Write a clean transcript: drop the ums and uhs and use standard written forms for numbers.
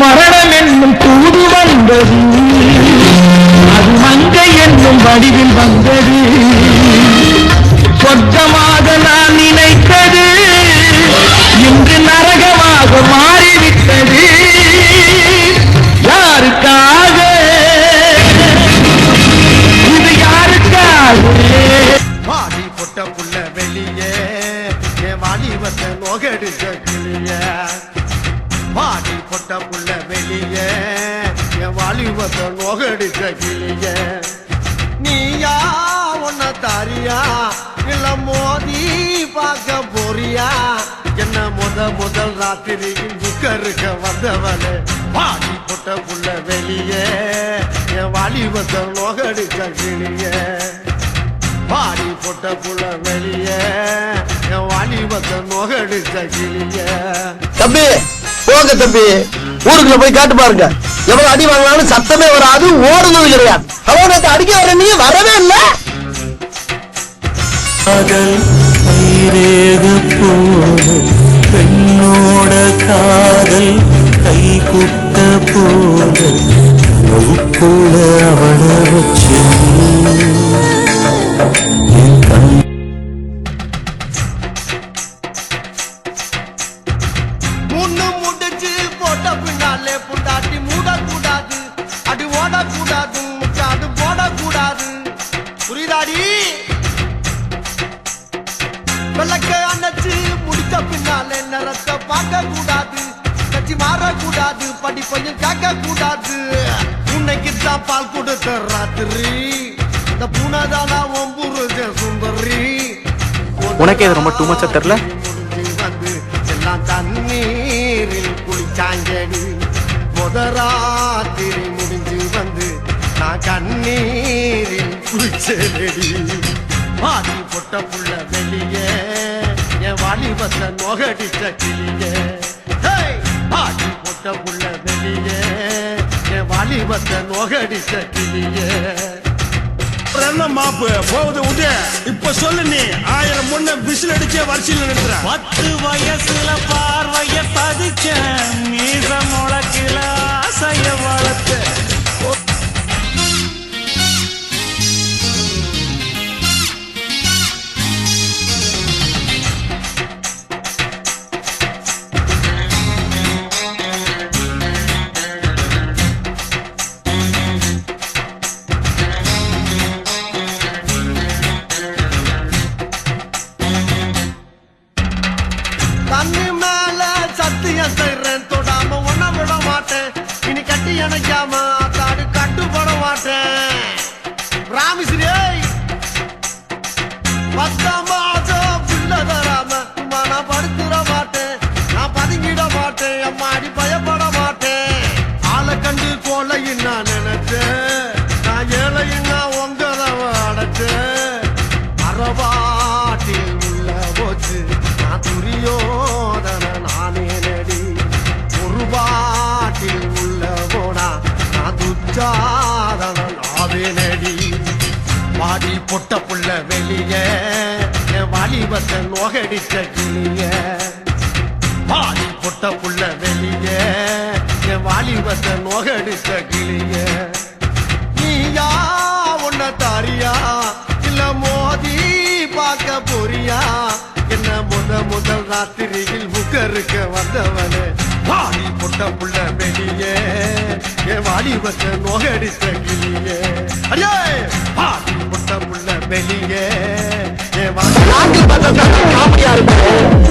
மரணம் என்னும் தூது வந்தது, அது மங்கை என்னும் வடிவில் வந்தது. சொர்க்கமாக நான் நினைத்தது இன்று நரகமாக மாறிவிட்டது. யாருக்காக இது யாருக்காக? பாடி பொட்ட புள்ள வெளியே என் வாலிபத்தை நோகடிச்ச கிளிய. பாடி பொட்ட புள்ள வெளியே என் வாலிபத்தை நோகடிச்ச கிளிய. நீயா உன்ன தாரியா இல்ல மோதி பார்க்க போறியா? என்ன முதல் ராத்திரியில் புக்கருக்க வந்தவளே. பாடி பொட்ட புள்ள வெளியே என் வாலிபத்தை நோகடிச்ச கிளிய. பாடி பொட்ட புள்ள வெளியே என் வாலிபத்தை நோகடிச்ச கிளிய. தம்பி போங்க தம்பி, ஊருக்குள்ள போய் காட்டு பாருங்க. எவ்வளவு அடி வாங்கினாலும் சத்தமே வராது, ஓடுனது கிடையாது. அவனை அடிக்க வர நீ வரவே இல்லை. பெண்ணோட காதல் கை குட்ட போது போல அவளை வச்சு முடிச்சு போட்ட பின்னாலே புண்டாட்டி மூடக்கூடாது, அடி ஓடக்கூடாது, முக்காடு போடக்கூடாது. புரியுதாடி? விளக்க அணைச்சு முடிச்ச பின்னாலே நிறத்தை பார்க்க கூடாது, கட்சி மாறக்கூடாது, படிப்பையும் கேட்க கூடாது. உன்னைக்கு தான் பால் கொடுத்த ராத்திரி இந்த பூனைதானா ஒம்புருஜ சுந்தரி. உனக்கே இது ரொம்ப டூ மச்சா தெரியல. வந்து எல்லாம் தண்ணீரில் குளிச்சாங்கடி. முதராத்திரி முடிஞ்சு வந்து நான் கண்ணீரில் குளிச்சேடி. பாதி பொட்ட புள்ள வெளியே என் வாலிபத்தை நோகடிச்ச கிளியே. பாதி பொட்ட புள்ள வெளியே என் வாலிபத்தை நோகடிச்ச கிளியே. என்ன மாப்பு போகுது உதய? இப்ப சொல்லு நீ 1000 முன்ன விசில் அடிச்சே வரிசையில் நிறுத்துற. 10 வயசுல பார்வைய பதிச்ச மீச முளக்கில ஆசைய வளர்த்த. தண்ணி மேல சத்தியம் செய்றேன், தொடாம ஒன்ன விட மாட்டேன். இனி கட்டி அணைக்காம தாடு கட்டுப்பட மாட்டேன். ராமிஸ்ரீ 10 மாசம் பிள்ளை தராம நான் படுத்துட மாட்டேன், நான் பதுங்கிட மாட்டேன், அம்மாடி பயப்பட மாட்டேன். ஆளை கண்டு கோலையும் நான் நினைச்சேன், நான் ஏழையும் நான் உங்கதவ அடைச்சேன். அறவாட்டில் உள்ள போச்சு நான் துரியோதன நானே நடி. ஒரு பாட்டில் உள்ள போனா நான் துச்சாதன நாவே நடி. பாடி பொட்ட புள்ள வெளியே என் வாலிபத்தை நோகடிச்ச கிளிய. பாடி பொட்ட புள்ள வெளியே என் வாலிபத்தை நோகடிச்ச கிளிய. நீயா உன்ன தாரியா இல்ல மோதி பார்க்க போறியா? என்ன முதல் ராத்திரியில் புக்கருக்க வந்தவனே. பாடி பொட்ட புள்ள வெளியே என் வாலிபத்தை நோகடிச்ச கிளியே. அடியே பாடி பொட்ட புள்ள வெளியே என் நாங்கள் பார்த்தா காமெடியா இருக்கு.